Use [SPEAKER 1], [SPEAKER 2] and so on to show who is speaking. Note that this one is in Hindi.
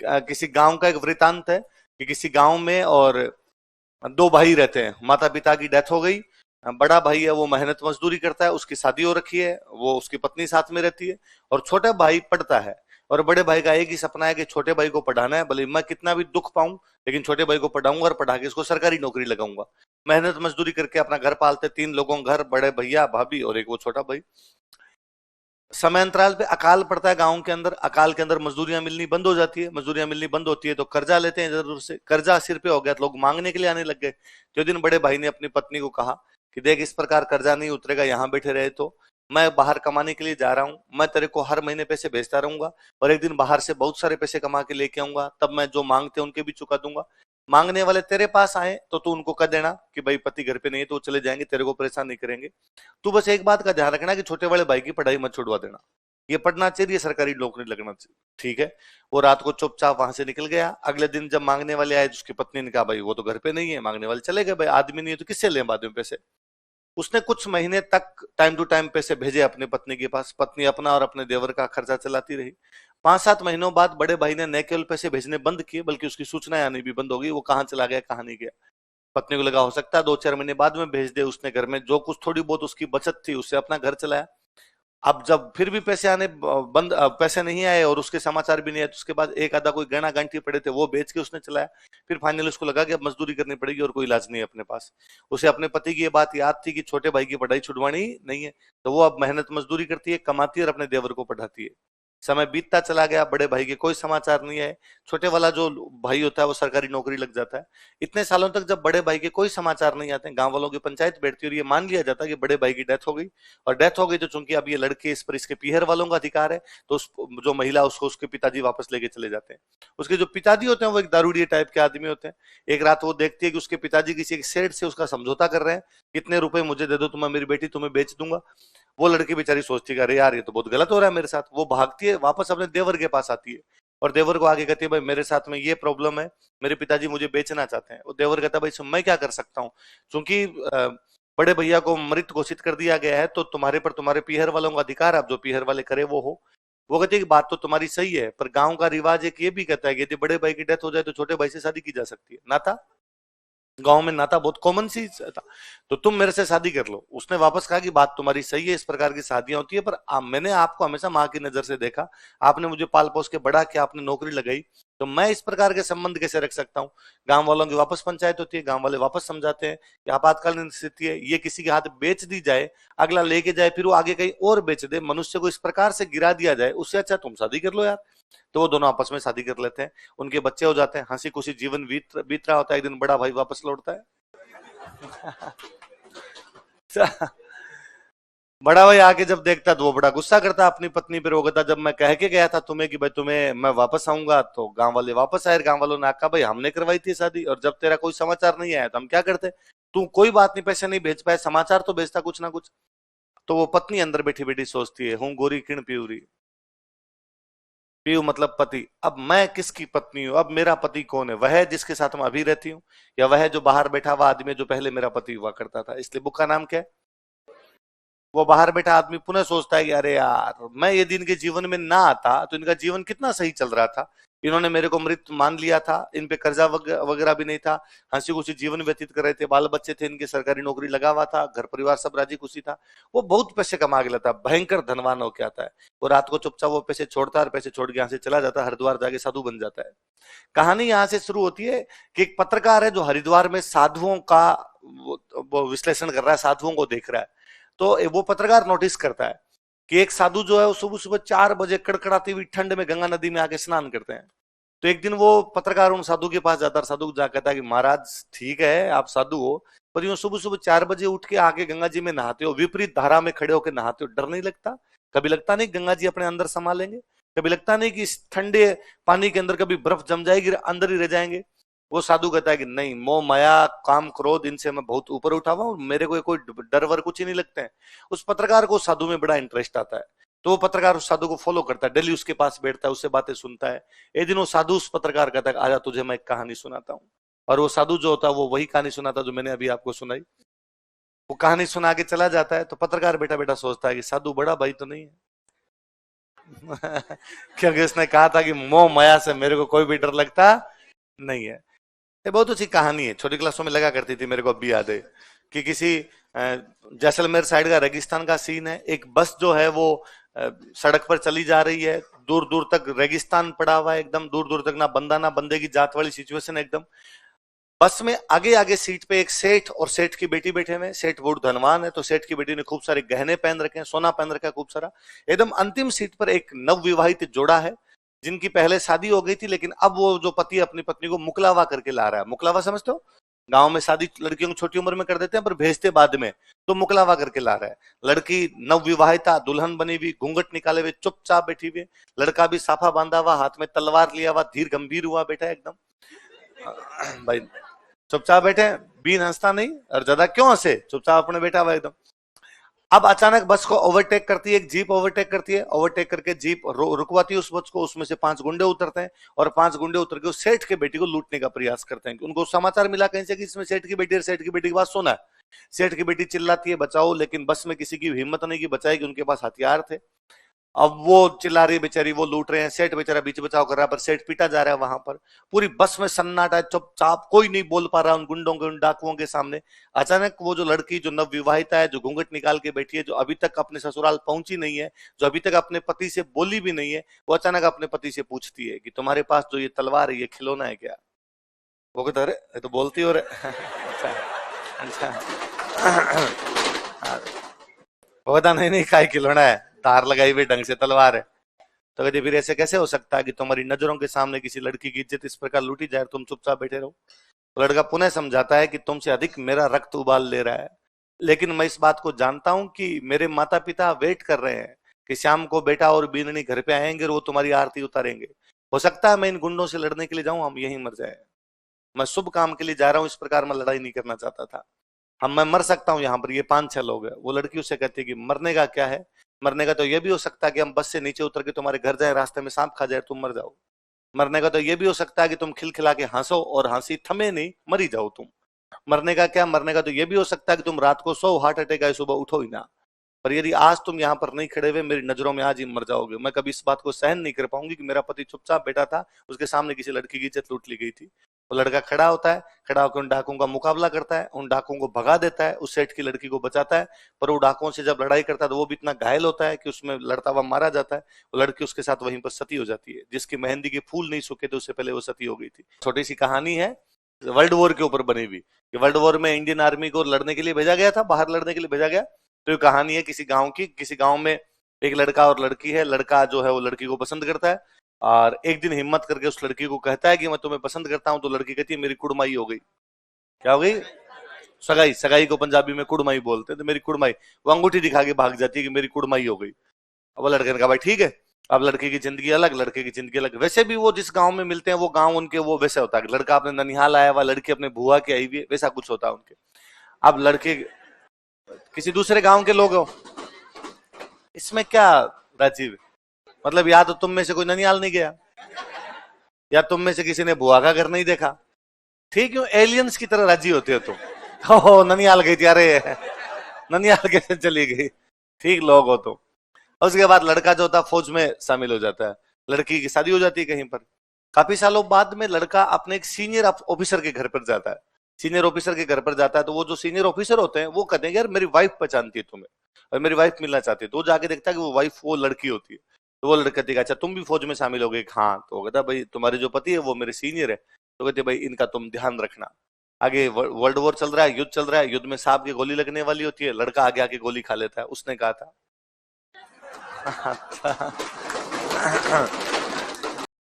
[SPEAKER 1] किसी गांव का एक वृतांत है कि किसी गांव में और दो भाई रहते हैं, माता पिता की डेथ हो गई, बड़ा भाई है वो मेहनत मजदूरी करता है, उसकी शादी हो रखी है, वो उसकी पत्नी साथ में रहती है, और छोटा भाई पढ़ता है। और बड़े भाई का एक ही सपना है कि छोटे भाई को पढ़ाना है, भले मैं कितना भी दुख पाऊं लेकिन छोटे भाई को पढ़ाऊंगा और पढ़ा के इसको सरकारी नौकरी लगाऊंगा। मेहनत मजदूरी करके अपना घर पालते, 3 लोगों का घर, बड़े भैया भाभी और एक वो छोटा भाई। समय अंतराल पे अकाल पड़ता है गांव के अंदर, अकाल के अंदर मजदूरियां मिलनी बंद हो जाती है, मजदूरियां मिलनी बंद होती है तो कर्जा लेते हैं इधर उधर से, कर्जा सिर पे हो गया तो लोग मांगने के लिए आने लग गए। तो दिन बड़े भाई ने अपनी पत्नी को कहा कि देख इस प्रकार कर्जा नहीं उतरेगा, यहाँ बैठे रहे तो मैं बाहर कमाने के लिए जा रहा हूँ, मैं तेरे को हर महीने पैसे भेजता रहूंगा और एक दिन बाहर से बहुत सारे पैसे कमा के लेके आऊंगा, तब मैं जो मांगते हैं उनके भी चुका दूंगा। मांगने वाले तेरे पास आए तो तू उनको कह देना कि भाई पति घर पे नहीं है तो वो चले जाएंगे, तेरे को परेशान नहीं करेंगे। तू बस एक बात का ध्यान रखना कि छोटे वाले भाई की पढ़ाई मत छुड़वा देना, ये पढ़ना चाहिए, सरकारी नौकरी लगना चाहिए, ठीक है। वो रात को चुपचाप वहां से निकल गया। अगले दिन जब मांगने वाले आए तो उसकी पत्नी ने कहा भाई वो तो घर पे नहीं है, मांगने वाले चले गए, भाई आदमी नहीं है तो किससे लें बाद में पैसे। उसने कुछ महीने तक टाइम टू टाइम पैसे भेजे अपनी पत्नी के पास, पत्नी अपना और अपने देवर का खर्चा चलाती रही। 5-7 महीनों बाद बड़े भाई ने न केवल पैसे भेजने बंद किए बल्कि उसकी सूचनाएं आनी भी बंद हो गई, वो कहाँ चला गया कहाँ नहीं गया। पत्नी को लगा हो सकता है 2-4 महीने बाद में भेज दे, उसने घर में जो कुछ थोड़ी बहुत उसकी बचत थी उससे अपना घर चलाया। अब जब फिर भी पैसे आने बंद, पैसे नहीं आए और उसके समाचार भी नहीं आए तो उसके बाद एक आधा कोई गहना गांठी पड़े थे वो बेच के उसने चलाया। फिर फाइनली उसको लगा कि अब मजदूरी करनी पड़ेगी और कोई इलाज नहीं है अपने पास। उसे अपने पति की ये बात याद थी कि छोटे भाई की पढ़ाई छुड़वानी नहीं है, तो वो अब मेहनत मजदूरी करती है, कमाती है और अपने देवर को पढ़ाती है। समय बीतता चला गया, बड़े भाई के कोई समाचार नहीं है, छोटे वाला जो भाई होता है वो सरकारी नौकरी लग जाता है। इतने सालों तक जब बड़े भाई के कोई समाचार नहीं आते, गांव वालों की पंचायत बैठती है और ये मान लिया जाता है कि बड़े भाई की डेथ हो गई। और डेथ हो गई तो चूंकि अब ये लड़के इस पर इसके पीहर वालों का अधिकार है, तो जो महिला उसको उसके पिताजी वापस लेके चले जाते हैं। उसके जो पिताजी होते हैं वो एक दारूडिये टाइप के आदमी होते हैं। एक रात वो देखती है कि उसके पिताजी किसी एक सेठ से उसका समझौता कर रहे हैं, कितने रुपए मुझे दे दो तो मैं मेरी बेटी तुम्हें बेच दूंगा। वो लड़की बेचारी सोचती है अरे यार ये तो बहुत गलत हो रहा है मेरे साथ। वो भागती है वापस अपने देवर के पास आती है और देवर को आगे कहती है भाई मेरे साथ में ये प्रॉब्लम है, मेरे पिताजी मुझे बेचना चाहते हैं। वो देवर कहता है भाई इसमें मैं क्या कर सकता हूँ, क्योंकि बड़े भैया को मृत घोषित कर दिया गया है तो तुम्हारे पर तुम्हारे पीहर वालों का अधिकार है, अब जो पीहर वाले करे वो हो। वो कहते हैं कि बात तो तुम्हारी सही है पर गांव का रिवाज एक ये भी कहता है कि यदि बड़े भाई की डेथ हो जाए तो छोटे भाई से शादी की जा सकती है। नाता, गांव में नाता बहुत कॉमन सी था, तो तुम मेरे से शादी कर लो। उसने वापस कहा कि बात तुम्हारी सही है, इस प्रकार की शादियां होती है पर मैंने आपको हमेशा माँ की नजर से देखा, आपने मुझे पाल पोस के बड़ा किया, आपने नौकरी लगाई, तो मैं इस प्रकार के संबंध कैसे रख सकता हूँ। गांव वालों की वापस पंचायत होती है, गांव वाले वापस समझाते हैं कि आपातकालीन स्थिति है, ये किसी के हाथ बेच दी जाए, अगला लेके जाए फिर वो आगे कहीं और बेच दे, मनुष्य को इस प्रकार से गिरा दिया जाए, उससे अच्छा तुम शादी कर लो यार। तो वो दोनों आपस में शादी कर लेते हैं, उनके बच्चे हो जाते हैं, हंसी खुशी जीवन बीत रहा होता है। एक दिन बड़ा भाई वापस लौटता है। बड़ा भाई आके जब देखता तो वो बड़ा गुस्सा करता अपनी पत्नी पर। वो कहता जब मैं कह के गया था तुम्हें कि भाई तुम्हें मैं वापस आऊंगा तो गांव वाले वापस आए। गांव वालों ने कहा भाई हमने करवाई थी शादी और जब तेरा कोई समाचार नहीं आया तो हम क्या करते। तू कोई बात नहीं पैसे नहीं भेज पाए, समाचार तो भेजता कुछ ना कुछ। तो वो पत्नी अंदर बैठी बैठी सोचती है हूं गोरी किण प्यूरी, पीयू मतलब पति। अब मैं किसकी पत्नी हूँ, अब मेरा पति कौन है, वह है जिसके साथ मैं अभी रहती हूँ या वह है जो बाहर बैठा हुआ आदमी है जो पहले मेरा पति हुआ करता था। इसलिए बुक का नाम क्या है। वो बाहर बैठा आदमी पुनः सोचता है कि अरे यार मैं ये दिन के जीवन में ना आता तो इनका जीवन कितना सही चल रहा था। इन्होंने मेरे को मृत मान लिया था, इन पे कर्जा वगैरह भी नहीं था, हंसी खुशी जीवन व्यतीत कर रहे थे, बाल बच्चे थे, इनके सरकारी नौकरी लगा हुआ था, घर परिवार सब राजी खुशी था। वो बहुत पैसे कमा के लाता, भयंकर धनवान होके आता है। वो रात को चुपचाप वो पैसे छोड़ता है और पैसे छोड़ के यहाँ से चला जाता है, हरिद्वार जाके साधु बन जाता है। कहानी यहाँ से शुरू होती है कि एक पत्रकार है जो हरिद्वार में साधुओं का वो विश्लेषण कर रहा है, साधुओं को देख रहा है। तो वो पत्रकार नोटिस करता है कि एक साधु जो है वो सुबह सुबह 4 बजे कड़कड़ाती हुई ठंड में गंगा नदी में आके स्नान करते हैं। तो एक दिन वो पत्रकार उन साधु के पास जाता है, साधु को जा कहता है कि महाराज ठीक है आप साधु हो पर यूं सुबह सुबह 4 बजे उठ के आके गंगा जी में नहाते हो, विपरीत धारा में खड़े होकर नहाते हो, डर नहीं लगता? कभी लगता नहीं गंगा जी अपने अंदर समा लेंगे? कभी लगता नहीं कि इस ठंडे पानी के अंदर कभी बर्फ जम जाएगी, अंदर ही रह जाएंगे? वो साधु कहता है कि नहीं, मोह माया काम क्रोध इनसे मैं बहुत ऊपर उठा हुआ हूं, मेरे को कोई डर वर कुछ ही नहीं लगते हैं। उस पत्रकार को साधु में बड़ा इंटरेस्ट आता है, तो वो पत्रकार उस साधु को फॉलो करता है, डेली उसके पास बैठता है, उससे बातें सुनता है। एक दिन वो साधु उस पत्रकार कहता है आजा तुझे मैं एक कहानी सुनाता हूँ। और वो साधु जो होता है वो वही कहानी सुनाता जो मैंने अभी आपको सुनाई। वो कहानी सुना के चला जाता है तो पत्रकार बेटा बेटा सोचता है कि साधु बड़ा भाई तो नहीं है। क्योंकि उसने कहा था कि मोह माया से मेरे को कोई भी डर लगता नहीं है। ये बहुत अच्छी कहानी है, छोटी क्लासों में लगा करती थी, मेरे को अभी याद है कि किसी जैसलमेर साइड का रेगिस्तान का सीन है। एक बस जो है वो सड़क पर चली जा रही है, दूर दूर तक रेगिस्तान पड़ा हुआ है, एकदम दूर दूर तक ना बंदा ना बंदे की जात वाली सिचुएशन है एकदम। बस में आगे आगे सीट पे एक सेठ और सेठ की बेटी बैठे हुए। सेठ बहुत धनवान है, तो सेठ की बेटी ने खूब सारे गहने पहन रखे हैं, सोना पहन रखा है खूब सारा। एकदम अंतिम सीट पर एक नवविवाहित जोड़ा है, जिनकी पहले शादी हो गई थी, लेकिन अब वो जो पति अपनी पत्नी को मुकलावा करके ला रहा है। मुकलावा समझते हो? गांव में शादी लड़कियों को छोटी उम्र में कर देते हैं पर भेजते बाद में, तो मुकलावा करके ला रहा है। लड़की नवविवाहिता दुल्हन बनी हुई, घूंघट निकाले हुए चुपचाप बैठी हुई। लड़का भी साफा बांधा हुआ, हाथ में तलवार लिया हुआ, धीर गंभीर हुआ बैठा है एकदम। भाई चुपचाप बैठे, बीन हंसता नहीं, और ज्यादा क्यों हंसे, चुपचाप अपने बैठा हुआ एकदम। अब अचानक बस को ओवरटेक करती है, एक जीप ओवरटेक करती है। ओवरटेक करके जीप रुकवाती है उस बस को। उसमें से 5 गुंडे उतरते हैं और 5 गुंडे उतर के उस सेठ के बेटी को लूटने का प्रयास करते हैं। उनको समाचार मिला कहीं से कि इसमें सेठ की बेटी है, सेठ की बेटी की बात सुना है। सेठ की बेटी चिल्लाती है बचाओ, लेकिन बस में किसी की हिम्मत नहीं की बचाएगी, उनके पास हथियार थे। अब वो चिल्ला रही बेचारी, वो लूट रहे हैं, सेठ बेचारा बीच बचाव कर रहा है, पर सेठ पीटा जा रहा है वहां पर। पूरी बस में सन्नाटा है, चुपचाप, कोई नहीं बोल पा रहा उन गुंडों के, उन डाकुओं के सामने। अचानक वो जो लड़की जो नवविवाहिता है, जो घूंघट निकाल के बैठी है, जो अभी तक अपने ससुराल पहुंची नहीं है, जो अभी तक अपने पति से बोली भी नहीं है, वो अचानक अपने पति से पूछती है कि तुम्हारे पास जो ये तलवार है, ये खिलौना है क्या? वो कहता अरे ये तो बोलती हो रहे। अच्छा अच्छा। वो कहता नहीं नहीं, काय खिलौना है, धार लगाई हुई ढंग से तलवार है। तो कहते फिर ऐसे कैसे हो सकता है कि तुम्हारी नजरों के सामने किसी लड़की की इज्जत इस प्रकार लूटी जाए, तुम चुपचाप बैठे रहो? तो लड़का पुनः समझाता है कि तुमसे अधिक मेरा रक्त उबाल ले रहा है, लेकिन मैं इस बात को जानता हूं कि मेरे माता पिता वेट कर रहे हैं कि शाम को बेटा और बीननी घर पे आएंगे और वो तुम्हारी आरती उतारेंगे। हो सकता है मैं इन गुंडों से लड़ने के लिए जाऊं, हम यहीं मर जाए। मैं शुभ काम के लिए जा रहा हूं, इस प्रकार मैं लड़ाई नहीं करना चाहता था। हम मैं मर सकता हूं यहाँ पर, ये 5-6 लोग हैं। वो लड़की उससे कहती है कि मरने का क्या है, मरने का तो ये भी हो सकता है कि हम बस से नीचे उतर के तुम्हारे घर जाए, रास्ते में सांप खा जाए, तुम मर जाओ। मरने का तो ये भी हो सकता है कि तुम खिलखिला के हंसो और हंसी थमे नहीं, मरी जाओ तुम। मरने का क्या, मरने का तो ये भी हो सकता है कि तुम रात को सो, हार्ट अटैक आए, सुबह उठो ही ना। पर यदि आज तुम यहाँ पर नहीं खड़े हुए, मेरी नजरों में आज ही मर जाओगे। मैं कभी इस बात को सहन नहीं कर पाऊंगी कि मेरा पति चुपचाप बैठा था, उसके सामने किसी लड़की की इज्जत लूट ली गई थी। वो लड़का खड़ा होता है, खड़ा होकर उन डाकुओं का मुकाबला करता है, उन डाकुओं को भगा देता है, उस सेठ की लड़की को बचाता है। पर वो डाकुओं से जब लड़ाई करता है तो वो भी इतना घायल होता है कि उसमें लड़ता हुआ मारा जाता है। वो लड़की उसके साथ वहीं पर सती हो जाती है, जिसकी मेहंदी के फूल नहीं सूखे थे उससे पहले वो सती हो गई थी। छोटी सी कहानी है, वर्ल्ड वॉर के ऊपर बनी हुई। वर्ल्ड वॉर में इंडियन आर्मी को लड़ने के लिए भेजा गया था, बाहर लड़ने के लिए भेजा गया। तो ये कहानी है किसी गांव की। किसी गांव में एक लड़का और लड़की है। लड़का जो है वो लड़की को पसंद करता है, और एक दिन हिम्मत करके उस लड़की को कहता है कि मैं तुम्हें पसंद करता हूं। तो लड़की कहती है मेरी कुड़माई हो गई। क्या हो गई? सगाई। सगाई को पंजाबी में कुड़माई बोलते हैं। तो मेरी कुड़माई, वो अंगूठी दिखा के भाग जाती है कि मेरी कुड़माई हो गई। अब वो लड़के ने कहा भाई ठीक है। अब लड़के की जिंदगी अलग, लड़के की जिंदगी अलग। वैसे भी वो जिस गांव में मिलते हैं वो गांव उनके वो वैसे होता है, लड़का अपने ननिहाल आया हुआ, लड़की अपने बुआ की आई हुई है, वैसा कुछ होता है उनके। अब लड़के किसी दूसरे गांव के लोग हो, इसमें क्या राजीव? मतलब या तो तुम में से कोई ननिहाल नहीं गया, या तुम में से किसी ने बुआ का घर नहीं देखा। ठीक क्यों एलियंस की तरह राजी होते हो तुम? हो ननिहाल गई थी, अरे ननिहाल कैसे चली गई? ठीक लोग हो तुम। और उसके बाद लड़का जो होता फौज में शामिल हो जाता है, लड़की की शादी हो जाती है कहीं पर। काफी सालों बाद में लड़का अपने एक सीनियर ऑफिसर के घर पर जाता है। सीनियर ऑफिसर के घर पर जाता है तो वो जो सीनियर ऑफिसर होते हैं वो कहते हैं यार मेरी वाइफ पहचानती है तुम्हें और मेरी वाइफ मिलना चाहती है। तो वो जाके देखता है कि वो वाइफ वो लड़की होती है। तो वो लड़का कहती है अच्छा तुम भी फौज में शामिल हो गए? हाँ। तो वो कहता है भाई तुम्हारे जो पति है वो मेरे सीनियर है। तो कहते भाई इनका तुम ध्यान रखना। आगे वर्ल्ड वॉर चल रहा है, युद्ध चल रहा है, युद्ध में सांप की गोली लगने वाली होती है, लड़का आगे आके गोली खा लेता है। उसने कहा था